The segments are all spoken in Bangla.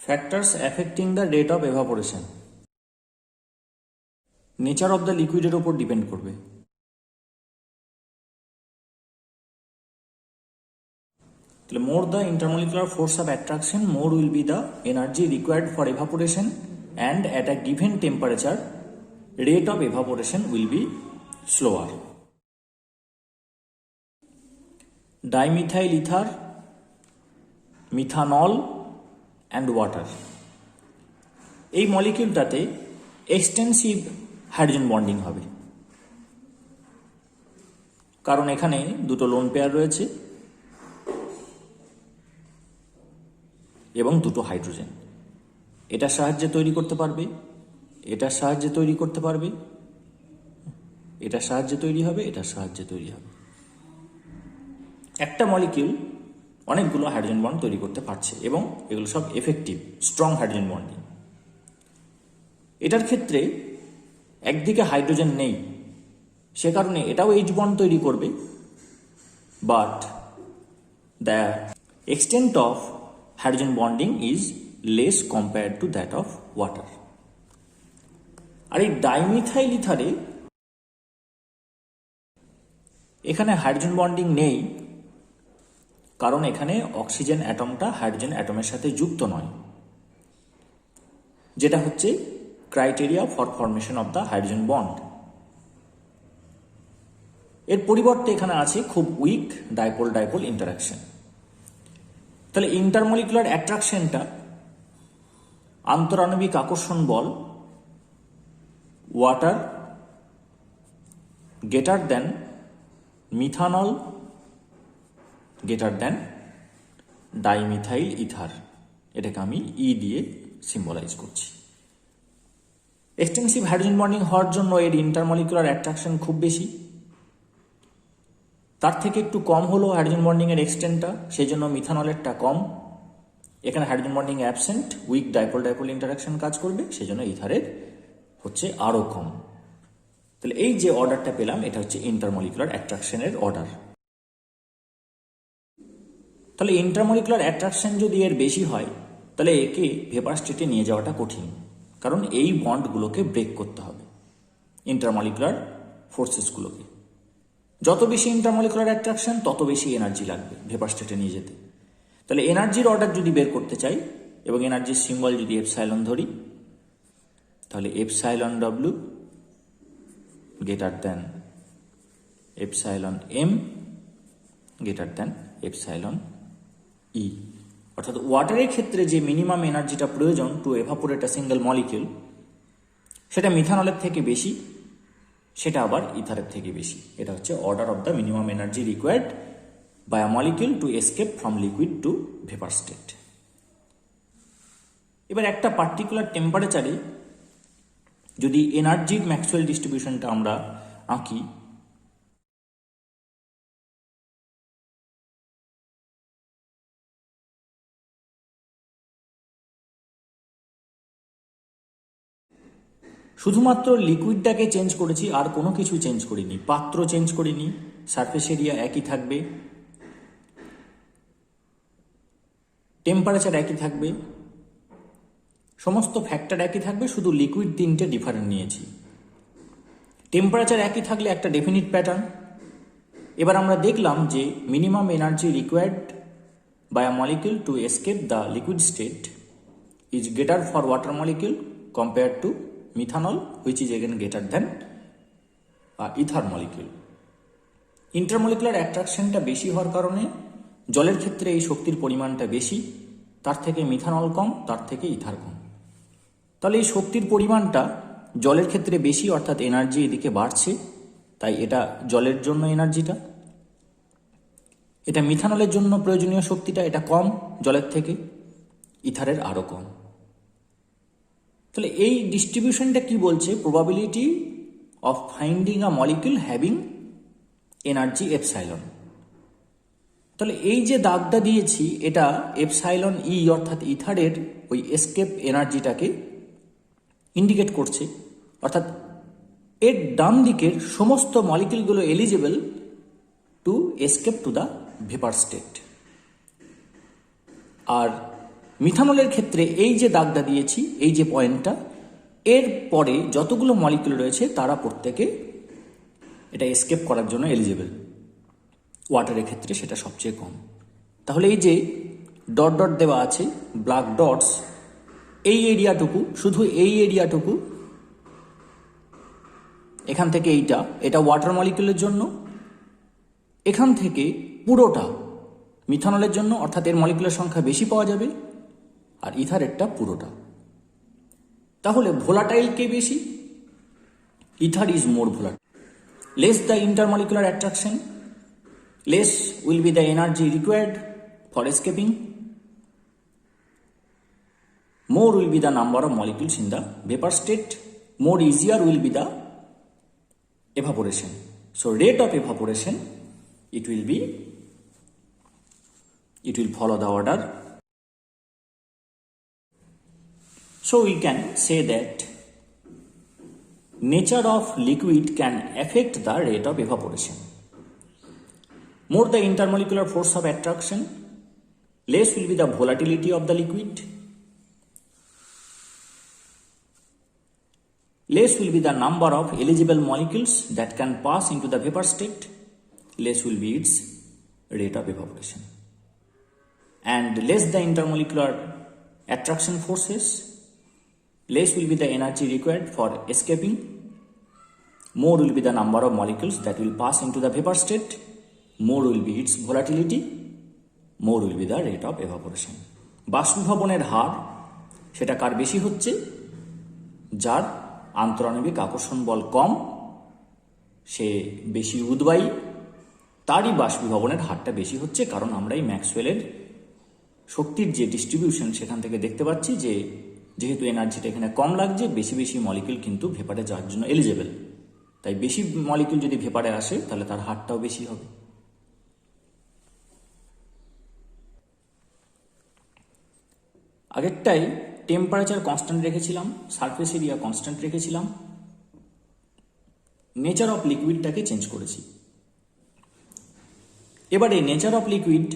Factors affecting the rate of evaporation, nature of the লিকুইডের ওপর ডিপেন্ড করবে। তাহলে more the intermolecular force of attraction, more will be the energy required for evaporation, and at a given temperature rate of evaporation will be slower. Dimethyl ether, methanol and water, এই মলিকিউলটাতে এক্সটেন্সিভ হাইড্রোজেন বন্ডিং হবে, কারণ এখানে দুটো লোন পেয়ার রয়েছে এবং দুটো হাইড্রোজেন। এটার সাহায্যে তৈরি করতে পারবে, এটার সাহায্যে তৈরি করতে পারবে, এটার সাহায্যে তৈরি হবে, এটার সাহায্যে তৈরি হবে। একটা মলিকিউল অনেকগুলো হাইড্রোজেন বন্ড তৈরি করতে পারছে এবং এগুলো সব এফেক্টিভ স্ট্রং হাইড্রোজেন বন্ডিং। এটার ক্ষেত্রে একদিকে হাইড্রোজেন নেই, সে কারণে এটাও এইচ বন্ড তৈরি করবে, but the extent of hydrogen bonding is less compared to that of water. আর এই ডাইমিথাইল ইথারে এখানে হাইড্রোজেন বন্ডিং নেই, কারণ এখানে অক্সিজেন অ্যাটমটা হাইড্রোজেন অ্যাটমের সাথে যুক্ত নয়, যেটা হচ্ছে criteria for formation of the hydrogen bond. এর পরিবর্তে এখানে আছে খুব উইক ডাইপোল ডাইপোল ইন্টারাকশন। তাহলে ইন্টারমলিকুলার অ্যাট্রাকশনটা, আন্তরাণবিক আকর্ষণ বল, water greater than methanol greater than dimethyl ether, এটাকে আমি ই দিয়ে সিম্বলাইজ করছি। এক্সটেন্সিভ হাইড্রোজেন বন্ডিং হওয়ার জন্য এর ইন্টারমলিকুলার অ্যাট্রাকশন খুব বেশি, তার থেকে একটু কম হলো হাইড্রোজেন বন্ডিংয়ের এক্সটেন্টটা, সেই জন্য মিথানলেরটা কম। এখানে hydrogen bonding absent, weak dipole dipole interaction কাজ করবে, সেই জন্য ইথারের হচ্ছে আরও কম। তাহলে এই যে অর্ডারটা পেলাম, এটা হচ্ছে ইন্টারমলিকুলার অ্যাট্রাকশনের অর্ডার। তাহলে ইন্টারমলিকুলার অ্যাট্রাকশন যদি এর বেশি হয়, তাহলে একে ভেপার স্টেটে নিয়ে যাওয়াটা কঠিন, কারণ এই বন্ডগুলোকে ব্রেক করতে হবে, ইন্টারমলিকুলার ফোর্সেসগুলোকে। যত বেশি ইন্টারমলিকুলার অ্যাট্রাকশন, তত বেশি এনার্জি লাগবে ভেপার স্টেটে নিয়ে যেতে। তাহলে এনার্জির অর্ডার যদি বের করতে চাই এবং এনার্জির সিম্বল যদি এপসাইলন ধরি, তাহলে epsilon W greater than epsilon M greater than epsilon E. অর্থাৎ ওয়াটারের ক্ষেত্রে যে মিনিমাম এনার্জিটা প্রয়োজন to evaporate a single molecule, সেটা মিথানলের থেকে বেশি, সেটা আবার ইথারের থেকে বেশি। এটা হচ্ছে order of the minimum energy required by a molecule to escape from liquid to vapour state. এবার একটা পার্টিকুলার টেম্পারেচারে যদি এনার্জির ম্যাক্সওয়েল ডিস্ট্রিবিউশনটা আমরা আঁকি, শুধুমাত্র লিকুইডটাকে চেঞ্জ করেছি, আর কোনো কিছু চেঞ্জ করিনি, পাত্র চেঞ্জ করিনি, সারফেস এরিয়া একই থাকবে, টেম্পারেচার একই থাকবে, সমস্ত ফ্যাক্টর একই থাকবে, শুধু লিকুইড তিনটে ডিফারেন্ট নিয়েছি। টেম্পারেচার একই থাকলে একটা ডেফিনিট প্যাটার্ন। এবার আমরা দেখলাম যে minimum energy required by a molecule to escape the liquid state is greater for water molecule compare to methanol, which is again greater than ether molecule. Intermolecular অ্যাট্রাকশনটা বেশি হওয়ার কারণে জলের ক্ষেত্রে এই শক্তির পরিমাণটা বেশি, তার থেকে মিথানল কম, তার থেকে ইথার কম। তাহলে এই শক্তির পরিমাণটা জলের ক্ষেত্রে বেশি, অর্থাৎ এনার্জি এদিকে বাড়ছে, তাই এটা জলের জন্য এনার্জিটা। এটা মিথানলের জন্য প্রয়োজনীয় শক্তিটা এটা কম জলের থেকে, ইথারের আরও কম। তাহলে এই ডিস্ট্রিবিউশনটা কি বলছে? Probability of finding a molecule having energy epsilon. তাহলে এই যে দাগটা দিয়েছি, এটা এপসাইলন ই অর্থাৎ ইথারের ওই এসকেপ এনার্জিটাকে ইন্ডিকেট করছে, অর্থাৎ এর ডান দিকের সমস্ত মলিকিউলগুলো eligible to escape to the vapour state. আর মিথানলের ক্ষেত্রে এই যে দাগটা দিয়েছি, এই যে পয়েন্টটা, এর পরে যতগুলো মলিকিউল রয়েছে তারা প্রত্যেকে এটা এসকেপ করার জন্য এলিজিবল। ওয়াটারের ক্ষেত্রে সেটা সবচেয়ে কম। তাহলে এই যে ডট ডট দেওয়া আছে, ব্ল্যাক ডটস, এই এরিয়াটুকু, শুধু এই এরিয়াটুকু, এখান থেকে এটা ওয়াটার মলিকিউলের জন্য, এখান থেকে পুরোটা মিথানলের জন্য, অর্থাৎ এর মলিকুলার সংখ্যা বেশি পাওয়া যাবে, আর ইথারেরটা পুরোটা। তাহলে ভোলাটাইল কে বেশি? Ether is more volatile. Less the intermolecular attraction, less will be the energy required for escaping, more will be the number of molecules in the vapor state, more easier will be the evaporation. So rate of evaporation, it will follow the order. So we can say that nature of liquid can affect the rate of evaporation. More the intermolecular force of attraction, less will be the volatility of the liquid, less will be the number of eligible molecules that can pass into the vapor state, less will be its rate of evaporation. And less the intermolecular attraction forces, less will be the energy required for escaping, more will be the number of molecules that will pass into the vapor state, more will be its volatility, more will be the rate of evaporation. বাষ্পীভবনের হার সেটা কার বেশি হচ্ছে? যার আন্তঃআণবিক আকর্ষণ বল কম, সে বেশি উদ্বায়ী, তারই বাষ্পীভবনের হারটা বেশি হচ্ছে। কারণ আমরা এই ম্যাক্সওয়েলের শক্তির যে ডিস্ট্রিবিউশন সেখান থেকে দেখতে পাচ্ছি যে যেহেতু এনার্জিটা এখানে কম লাগছে, বেশি বেশি মলিকিউল কিন্তু ভেপারে যাওয়ার জন্য এলিজেবল। তাই বেশি মলিকিউল যদি ভেপারে আসে তাহলে তার হারটাও বেশি হবে। আগেরটাই টেম্পারেচার কনস্ট্যান্ট রেখেছিলাম, সারফেস এরিয়া কনস্ট্যান্ট রেখেছিলাম, নেচার অফ লিকুইডটাকে চেঞ্জ করেছি। এবারে নেচার অফ লিকুইড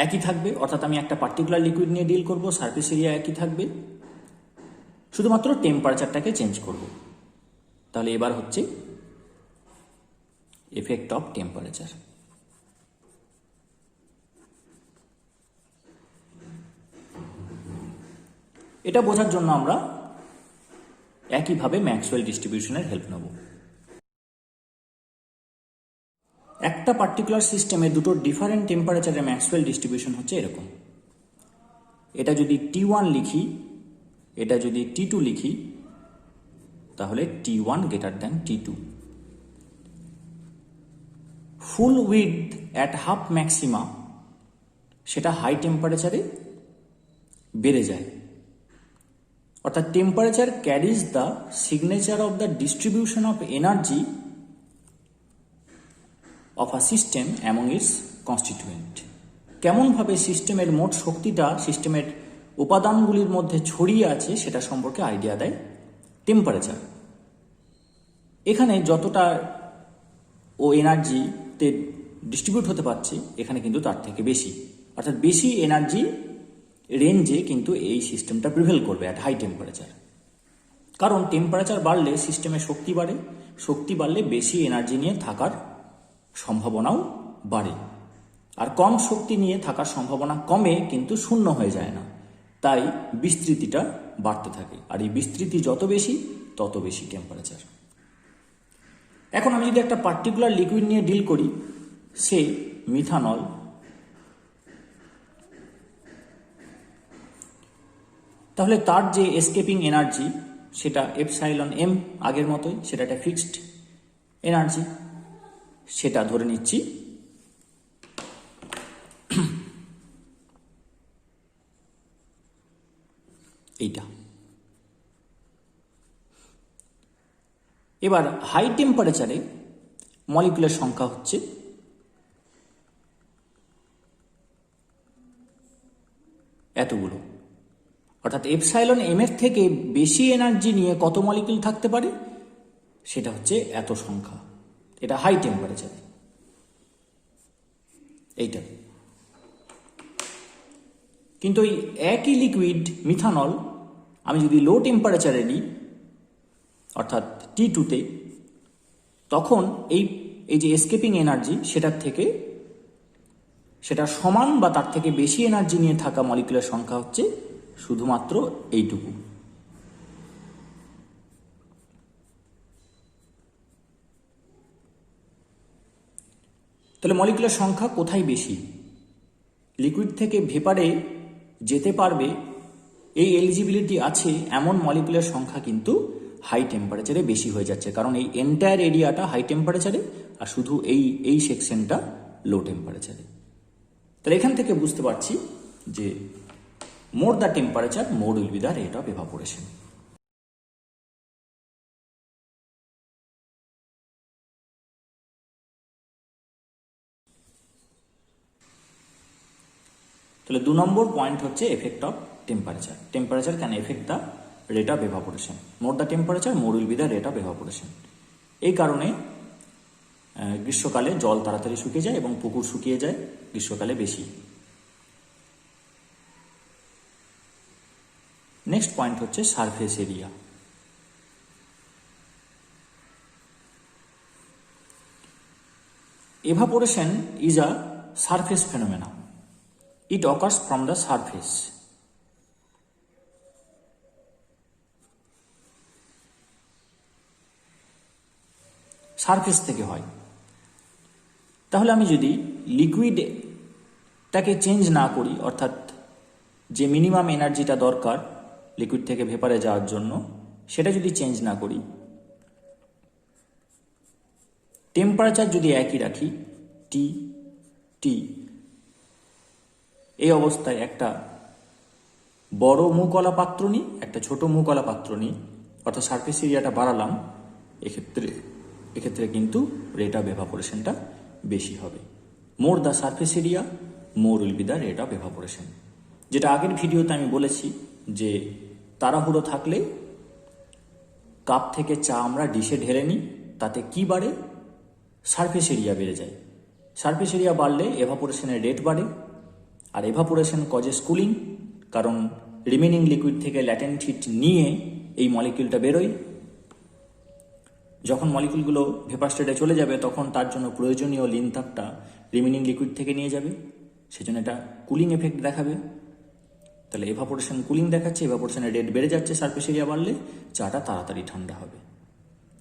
একই থাকবে, অর্থাৎ আমি একটা পার্টিকুলার লিকুইড নিয়ে ডিল করব, সারফেস এরিয়া একই থাকবে, শুধুমাত্র টেম্পারেচারটাকে চেঞ্জ করব। তাহলে এবার হচ্ছে এফেক্ট অফ টেম্পারেচার। এটা বোঝার জন্য আমরা একইভাবে ম্যাক্সওয়েল ডিস্ট্রিবিউশনের হেল্প নেব। একটা পার্টিকুলার সিস্টেমে দুটো ডিফারেন্ট টেম্পারেচারের ম্যাক্সওয়েল ডিস্ট্রিবিউশন হচ্ছে এরকম। এটা যদি T1 লিখি, এটা যদি T2 লিখি, তাহলে T1 greater than T2। Full with at half maxima সেটা হাই টেম্পারেচারে বেড়ে যায়, অর্থাৎ temperature carries the signature of the distribution of energy of a system among it's constituent. কেমনভাবে সিস্টেমের মোট শক্তিটা সিস্টেমের উপাদানগুলির মধ্যে ছড়িয়ে আছে সেটা সম্পর্কে আইডিয়া দেয় টেম্পারেচার। এখানে যতটা ও এনার্জিতে ডিস্ট্রিবিউট হতে পারছে এখানে কিন্তু তার থেকে বেশি, অর্থাৎ বেশি এনার্জি রেঞ্জে কিন্তু এই সিস্টেমটা প্রিভেল করবে অ্যাট হাই টেম্পারেচার। কারণ টেম্পারেচার বাড়লে সিস্টেমে শক্তি বাড়ে, শক্তি বাড়লে বেশি এনার্জি নিয়ে থাকার সম্ভাবনাও বাড়ে, আর কম শক্তি নিয়ে থাকার সম্ভাবনা কমে কিন্তু শূন্য হয়ে যায় না, তাই বিস্তৃতিটা বাড়তে থাকে, আর এই বিস্তৃতি যত বেশি তত বেশি টেম্পারেচার। এখন আমি যদি একটা পার্টিকুলার লিকুইড নিয়ে ডিল করি, সে মিথানল, তাহলে তার যে এসকেপিং এনার্জি সেটা এপসাইলন এম, আগের মতোই সেটা একটা ফিক্সড এনার্জি, সেটা ধরে নিচ্ছি এইটা। এবার হাই টেম্পারেচারে মলিকুলের সংখ্যা হচ্ছে এতগুলো, অর্থাৎ এপসাইলন এম এর থেকে বেশি এনার্জি নিয়ে কত মলিকুল থাকতে পারে সেটা হচ্ছে এত সংখ্যা। এটা হাই টেম্পারেচারে এইটা। কিন্তু এই একই লিকুইড মিথানল আমি যদি লো টেম্পারেচারে নিই অর্থাৎ T2-তে, তখন এই যে এসকেপিং এনার্জি সেটা সমান বা তার থেকে বেশি এনার্জি নিয়ে থাকা মলিকুলার সংখ্যা হচ্ছে শুধুমাত্র এইটুকু। তাহলে মলিকুলার সংখ্যা কোথায় বেশি? লিকুইড থেকে ভেপারে যেতে পারবে এই এলিজিবিলিটি আছে এমন মলিকুলার সংখ্যা কিন্তু হাই টেম্পারেচারে বেশি হয়ে যাচ্ছে, কারণ এই এন্টায়ার এরিয়াটা হাই টেম্পারেচারে আর শুধু এই সেকশনটা লো টেম্পারেচারে। তাহলে এখান থেকে বুঝতে পারছি যে more the temperature more will be the rate of evaporation. তাহলে 2 নম্বর পয়েন্ট হচ্ছে effect of temperature. Temperature can effect the rate of evaporation. More the temperature more will be the rate of evaporation. এই কারণে গ্রীষ্মকালে জল তাড়াতাড়ি শুকিয়ে যায় এবং পুকুর শুকিয়ে যায় গ্রীষ্মকালে বেশি। নেক্সট পয়েন্ট হচ্ছে surface area. Evaporation is a surface phenomena. It occurs from the surface. Surface থেকে হয়। তাহলে আমি যদি লিকুইডটাকে চেঞ্জ না করি, অর্থাৎ যে মিনিমাম এনার্জিটা দরকার লিকুইড থেকে ভেপারে যাওয়ার জন্য সেটা যদি চেঞ্জ না করি, টেম্পারেচার যদি একই রাখি টি, এই অবস্থায় একটা বড় মুখওয়ালা পাত্র নিই, একটা ছোট মুখওয়ালা পাত্র নিই, অর্থাৎ সারফেস এরিয়াটা বাড়ালাম, এক্ষেত্রে কিন্তু রেট অফ এভাপোরেশনটা বেশি হবে। More the surface area more will be the rate of evaporation. যেটা আগের ভিডিওতে আমি বলেছি যে তাড়াহুড়ো থাকলে কাপ থেকে চা আমরা ডিশে ঢেলে নিই, তাতে কি বাড়ে? সারফেস এরিয়া বেড়ে যায়। সারফেস এরিয়া বাড়লে এভাপোরেশনের রেট বাড়ে, আর এভাপোরেশন কজেস কুলিং, কারণ রিমেনিং লিকুইড থেকে ল্যাটেন্ট হিট নিয়ে এই মলিকিউলটা বেরোয়। যখন মলিকিউলগুলো ভেপার স্টেটে চলে যাবে তখন তার জন্য প্রয়োজনীয় লিন তাপটা রিমেনিং লিকুইড থেকে নিয়ে যাবে, সেজন্য এটা কুলিং এফেক্ট দেখাবে। তাহলে এভাপোরেশন কুলিং দেখাচ্ছে, এভাপোরেশনের রেট বেড়ে যাচ্ছে, সারফেস এরিয়া বাড়লে চাটা তাড়াতাড়ি ঠান্ডা হবে।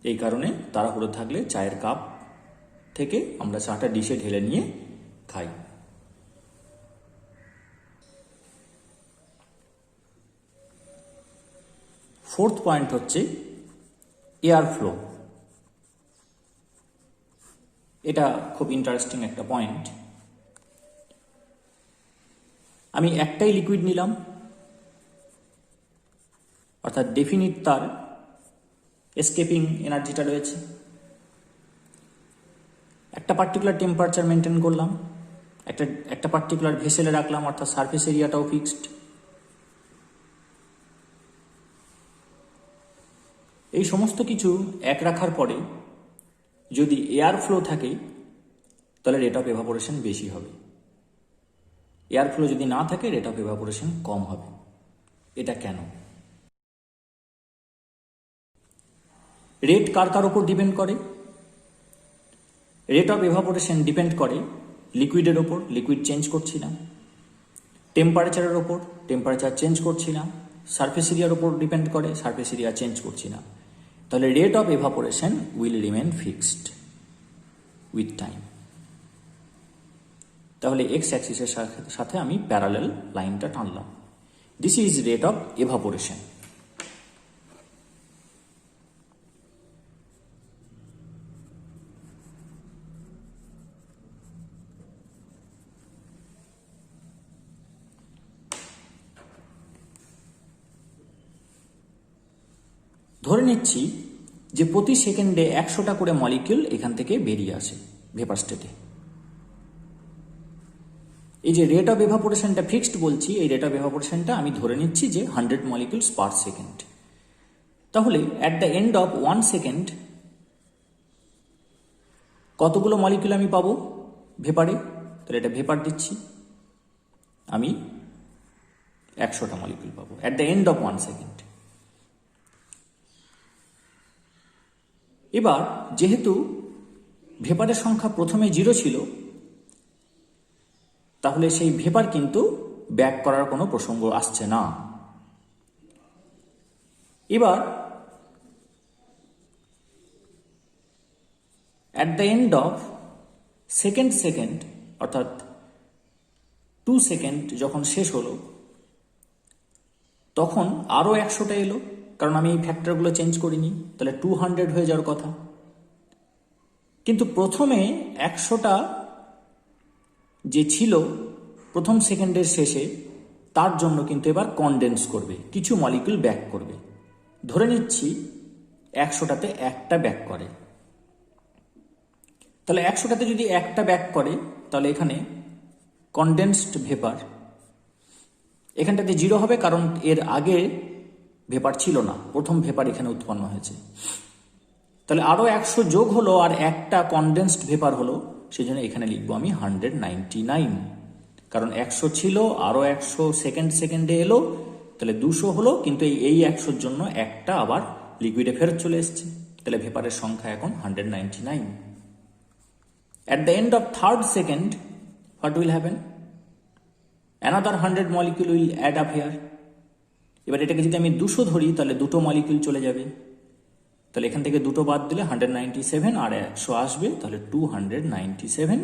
এই কারণে তাড়াহুড়ো থাকলে চায়ের কাপ থেকে আমরা চাটা ডিশে ঢেলে নিয়ে খাই। ফোর্থ পয়েন্ট হচ্ছে এয়ার ফ্লো। এটা খুব ইন্টারেস্টিং একটা পয়েন্ট। আমি একটাই লিকুইড নিলাম, অর্থাৎ ডেফিনিট তার এসকেপিং এনার্জিটা রয়েছে, একটা পার্টিকুলার টেম্পারেচার মেনটেন করলাম, একটা পার্টিকুলার ভেসেলে রাখলাম, অর্থাৎ সারফেস এরিয়াটাও ফিক্সড। এই সমস্ত কিছু এক রাখার পরে যদি এয়ার ফ্লো থাকে তাহলে রেট অফ এভাপোরেশন বেশি হবে, এয়ার ফ্লো যদি না থাকে রেট অফ এভাপোরেশন কম হবে। এটা কেন? রেট কার উপর ডিপেন্ড করে? রেট অফ এভাপোরেশন ডিপেন্ড করে লিকুইডের ওপর, লিকুইড চেঞ্জ করছি না, টেম্পারেচারের ওপর, টেম্পারেচার চেঞ্জ করছি না, সারফেস এরিয়ার ওপর ডিপেন্ড করে, সারফেস এরিয়া চেঞ্জ করছি না। তাহলে rate of evaporation will remain fixed with time. তাহলে এক্স অ্যাক্সিসের সাথে আমি প্যারালেল লাইনটা টানলাম। This is rate of evaporation. ধরে নিচ্ছি যে প্রতি সেকেন্ডে 100টা করে মলিকিউল এখান থেকে বেরিয়ে আসে ভেপার স্টেটে। এই যে রেট অফ এভাপোরেশনটা ফিক্সড বলছি, এই রেট অফ এভাপোরেশনটা আমি ধরে নিচ্ছি যে 100 মলিকিউলস পার সেকেন্ড। তাহলে at the end of 1 second কতগুলো মলিকিউল আমি পাবো ভেপারে? তাহলে এটা ভেপার দিচ্ছি, আমি 100টা মলিকিউল পাবো at the end of 1 second. এবার যেহেতু ভেপারের সংখ্যা প্রথমে 0 ছিল, তাহলে সেই ভেপার কিন্তু ব্যাক করার কোনো প্রসঙ্গ আসছে না। এবার at the end of second অর্থাৎ 2 সেকেন্ড যখন শেষ হলো, তখন আরও 100টা এলো, কারণ আমি এই ফ্যাক্টরগুলো চেঞ্জ করিনি, তাহলে 200 হয়ে যাওয়ার কথা। কিন্তু প্রথমে 100টা যে ছিল প্রথম সেকেন্ডের শেষে, তার জন্য কিন্তু এবার কনডেন্স করবে, কিছু মলিকিউল ব্যাক করবে। ধরে নিচ্ছি 100টাতে একটা ব্যাক করে, তাহলে 100টাতে যদি একটা ব্যাক করে, তাহলে এখানে কনডেন্সড ভেপার এখানটাতে 0 হবে, কারণ এর আগে ভেপার ছিল না, প্রথম ভেপার এখানে উৎপন্ন হয়েছে। তাহলে আরও 100 যোগ হলো আর একটা কনডেন্সড ভেপার হলো, সেই জন্য এখানে লিখবো আমি 199, কারণ 100 ছিল, আরও 100 সেকেন্ডে এলো, তাহলে 200 হলো, কিন্তু এই 100-র জন্য একটা আবার লিকুইডে ফেরত চলে এসছে, তাহলে ভেপারের সংখ্যা এখন 199। At the end of 3rd second, what will happen? Another 100 molecule will add up here. এবার এটাকে যদি আমি 200 ধরি, তাহলে দুটো মলিকিউল চলে যাবে, তাহলে এখান থেকে দুটো বাদ দিলে 197 আর 100 আসবে, তাহলে 297,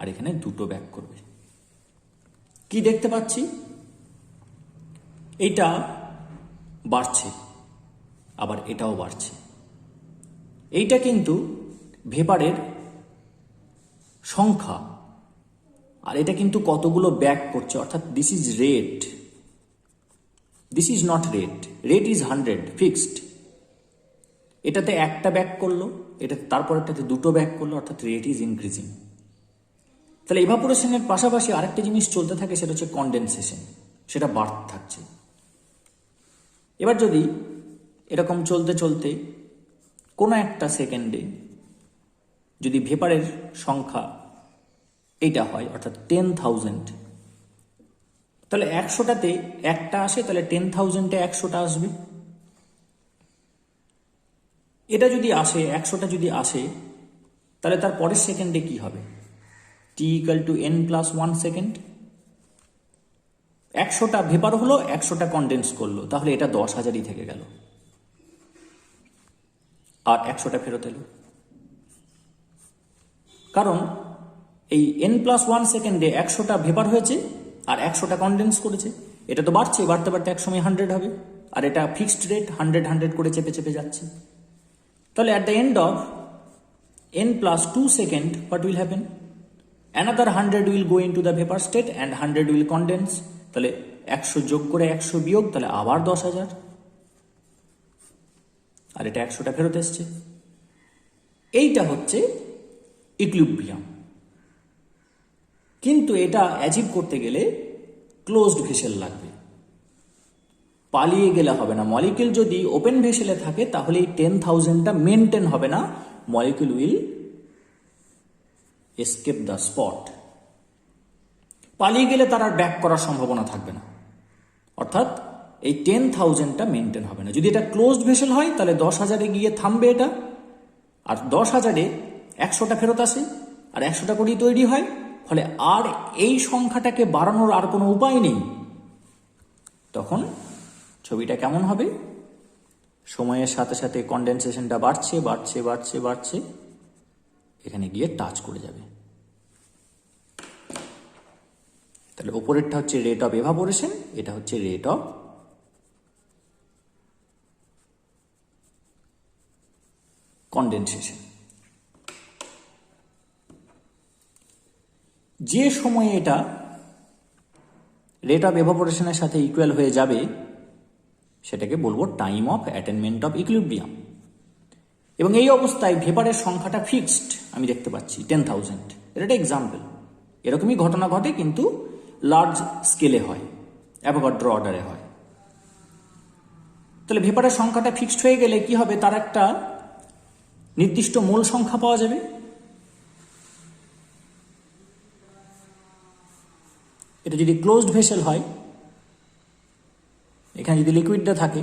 আর এখানে দুটো ব্যাক করবে। কি দেখতে পাচ্ছি? এইটা বাড়ছে, আবার এটাও বাড়ছে। এইটা কিন্তু ভেপারের সংখ্যা, আর এটা কিন্তু কতগুলো ব্যাক করছে, অর্থাৎ this is rate, this is not rate, rate is 100 fixed. এটাতে একটা ব্যাক করলো, এটা তারপরটাতে দুটো ব্যাক করলো, অর্থাৎ রেট ইজ ইনক্রিজিং। তাহলে ইভাপোরেশনের পাশাপাশি আরেকটা জিনিস চলতে থাকে, সেটা হচ্ছে কনডেনসেশন, সেটা বাড়তে থাকছে। এবার যদি এরকম চলতে চলতে কোনো একটা সেকেন্ডে যদি ভেপারের সংখ্যা এইটা হয়, অর্থাৎ 10,000, তাহলে 100টাতে একটা আসে, তাহলে 10,000-এ 100টা আসবে। এটা যদি আসে, 100টা যদি আসে, তাহলে তার পরের সেকেন্ডে কি হবে? t=n+1 second. 100টা ভেপার হলো, 100টা কনডেন্স করলো, তাহলে এটা 10,000ই থেকে গেল, আর 100টা ফেরত এলো। কারণ এই n+1 সেকেন্ডে 100টা ভেপার হয়েছে আর 100টা কনডেন্স করেছে, এটা তো বাড়ছে, বাড়তে বাড়তে একসময় 100 হবে, আর এটা ফিক্সড রেট, 100 করে চেপে চেপে যাচ্ছে। তাহলে at the end of n+2 second what will happen? Another 100 will go into the vapour state and 100 will condense. তাহলে 100 যোগ করে 100 বিয়োগ, তাহলে আবার 10,000, আর এটা 100টা ফেরত এসছে। এইটা হচ্ছে ইকুইলিব্রিয়াম। কিন্তু এটা অ্যাচিভ করতে গেলে ক্লোজড ভেসেল লাগবে, পালিয়ে গেলে হবে না। মলিকিউল যদি ওপেন ভেসেলে থাকে, তাহলে এই 10,000টা মেনটেন হবে না, molecule will escape the spot. পালিয়ে গেলে তার আর ব্যাক করার সম্ভাবনা থাকবে না, অর্থাৎ এই 10,000টা মেনটেন হবে না। যদি এটা ক্লোজড ভেসেল হয়, তাহলে 10,000-এ গিয়ে থামবে এটা, আর 10,000-এ 100টা ফেরত আসে, আর 100টা করেই তৈরি হয়, ফলে আর এই সংখ্যাটাকে বাড়ানোর আর কোনো উপায় নেই। তখন ছবিটা কেমন হবে? সময়ের সাথে সাথে কনডেনসেশনটা বাড়ছে বাড়ছে বাড়ছে বাড়ছে, এখানে গিয়ে টাচ করে যাবে। তাহলে ওপরেরটা হচ্ছে রেট অফ এভাপোরেশন, এটা হচ্ছে রেট অফ কনডেনসেশন। যে সময়ে এটা রেট অফ এভাপোরেশনের সাথে ইকুয়াল হয়ে যাবে, সেটাকে বলবো time of attainment of equilibrium. এবং এই অবস্থায় ভেপারের সংখ্যাটা ফিক্সড আমি দেখতে পাচ্ছি 10,000। এটা একটা এক্সাম্পল, এরকমই ঘটনা ঘটে, কিন্তু লার্জ স্কেলে হয়, অ্যাভোগাড্রো অর্ডারে হয়। তাহলে ভেপারের সংখ্যাটা ফিক্সড হয়ে গেলে কি হবে? তার একটা নির্দিষ্ট মূল সংখ্যা পাওয়া যাবে। এটা যদি ক্লোজড ভেসেল হয়, এখানে যদি লিকুইডটা থাকে,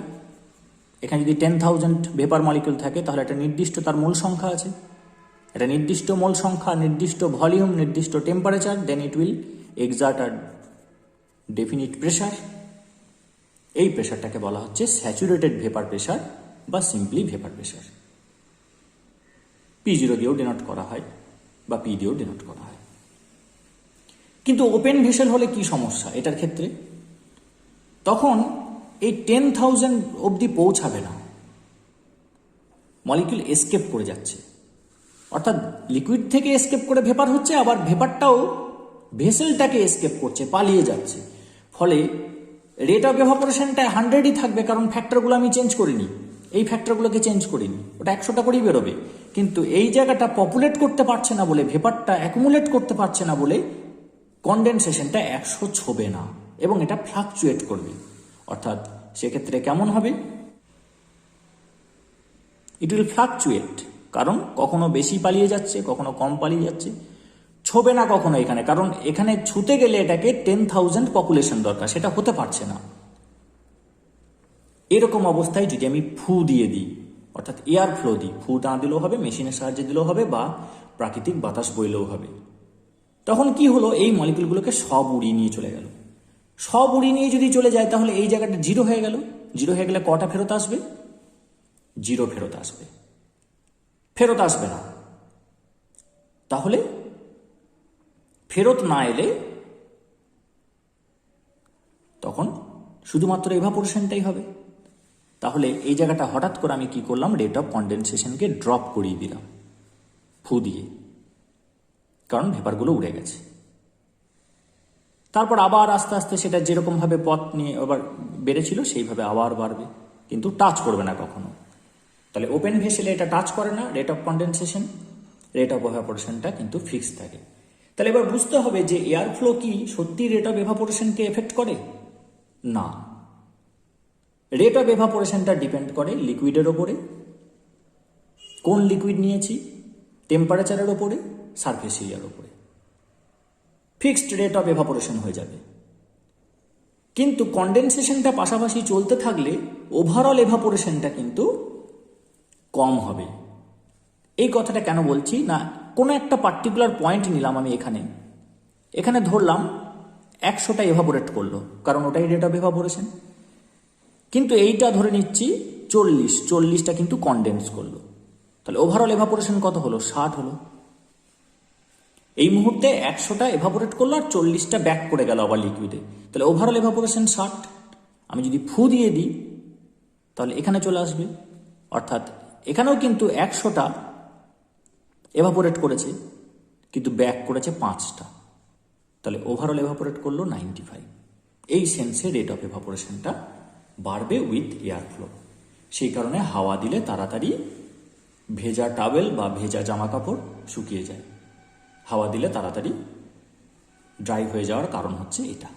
এখানে যদি 10,000 ভেপার মলিকিউল থাকে, তাহলে একটা নির্দিষ্ট তার মোল সংখ্যা আছে, একটা নির্দিষ্ট মোল সংখ্যা, নির্দিষ্ট ভলিউম, নির্দিষ্ট temperature, then it will exert a definite pressure. এই প্রেশারটাকে বলা হচ্ছে স্যাচুরেটেড ভেপার প্রেশার বা সিম্পলি ভেপার প্রেশার। P0 দিয়েও ডিনোট করা হয় বা P দিয়েও ডিনোট করা হয়। কিন্তু ওপেন ভেসেল হলে কি সমস্যা এটার ক্ষেত্রে? তখন এই 10,000 অবধি পৌঁছাবে না, মলিকিউল এসকেপ করে যাচ্ছে, অর্থাৎ লিকুইড থেকে এসকেপ করে ভেপার হচ্ছে, আবার ভেপারটাও ভেসেলটাকে এসকেপ করছে, পালিয়ে যাচ্ছে। ফলে রেট অফ এভাপোরেশনটা 100ই থাকবে, কারণ ফ্যাক্টরগুলো আমি চেঞ্জ করিনি, এই ফ্যাক্টরগুলোকে চেঞ্জ করিনি, ওটা 100টা করেই বেরোবে। কিন্তু এই জায়গাটা পপুলেট করতে পারছে না বলে, ভেপারটা অ্যাকুমুলেট করতে পারছে না বলে কনডেনসেশনটা 100 ছোবে না এবং এটা ফ্লাকচুয়েট করবে। অর্থাৎ সেক্ষেত্রে কেমন হবে? ইট উইল ফ্লাকচুয়েট, কারণ কখনো বেশি পালিয়ে যাচ্ছে, কখনো কম পালিয়ে যাচ্ছে, ছোবে না কখনো এখানে, কারণ এখানে ছুতে গেলে এটাকে 10,000 পপুলেশন দরকার, সেটা হতে পারছে না। এরকম অবস্থায় যদি আমি ফু দিয়ে দিই, অর্থাৎ এয়ার ফ্লো দিই, ফু না দিলেও হবে, মেশিনের সাহায্যে দিলেও হবে, বা প্রাকৃতিক বাতাস বইলেও হবে, তখন কি হলো? এই মলিকুলগুলোকে সব উড়িয়ে নিয়ে চলে গেল। সব উড়িয়ে নিয়ে যদি চলে যায়, তাহলে এই জায়গাটা 0 হয়ে গেল। 0 হয়ে গেলে কটা ফেরত আসবে? 0 ফেরত আসবে, ফেরত আসবে না। তাহলে ফেরত না এলে তখন শুধুমাত্র এভাপোরেশনটাই হবে। তাহলে এই জায়গাটা হঠাৎ করে আমি কি করলাম? রেট অফ কনডেনসেশনকে ড্রপ করিয়ে দিলাম ফু দিয়ে, কারণ ভেপারগুলো উড়ে গেছে। তারপর আবার আস্তে আস্তে সেটা যেরকমভাবে পথ নিয়ে আবার বেড়েছিল সেইভাবে আবার বাড়বে, কিন্তু টাচ করবে না কখনো। তাহলে ওপেন ভেসেলে এটা টাচ করে না rate of condensation, rate of এভাপোরেশনটা কিন্তু ফিক্সড থাকে। তাহলে এবার বুঝতে হবে যে এয়ার ফ্লো কি সত্যি রেট অফ এভাপোরেশনকে এফেক্ট করে? না, রেট অফ এভাপোরেশনটা ডিপেন্ড করে লিকুইডের ওপরে, কোন লিকুইড নিয়েছি, টেম্পারেচারের ওপরে, সারফেস এরিয়ার ওপরে। ফিক্সড রেট অফ এভাপোরেশন হয়ে যাবে। কিন্তু কনডেনসেশনটা পাশাপাশি চলতে থাকলে ওভারঅল এভাপোরেশনটা কিন্তু কম হবে। এই কথাটা কেন বলছি না, কোনো একটা পার্টিকুলার পয়েন্ট নিলাম আমি, এখানে ধরলাম 100টা এভাপোরেট করলো, কারণ ওটাই রেট অফ এভাপোরেশন। কিন্তু এইটা ধরে নিচ্ছি 40টা কিন্তু কনডেন্স করলো, তাহলে ওভারঅল এভাপোরেশন কত হলো? 60 হলো। এই মুহূর্তে 100টা এভাপোরেট করলো আর 40টা ব্যাক করে গেল আবার লিকুইডে, তাহলে ওভারঅল এভাপোরেশন 60। আমি যদি ফু দিয়ে দিই তাহলে এখানে চলে আসবে, অর্থাৎ এখানেও কিন্তু 100টা এভাপোরেট করেছে, কিন্তু ব্যাক করেছে 5টা, তাহলে ওভারঅল এভাপোরেট করলো 95। এই সেন্সে রেট অফ এভাপোরেশনটা বাড়বে উইথ এয়ার ফ্লো। সেই কারণে হাওয়া দিলে তাড়াতাড়ি ভেজা টাওয়েল বা ভেজা জামা কাপড় শুকিয়ে যায়, হাওয়া দিলে তাড়াতাড়ি ড্রাই হয়ে যাওয়ার কারণ হচ্ছে এটা।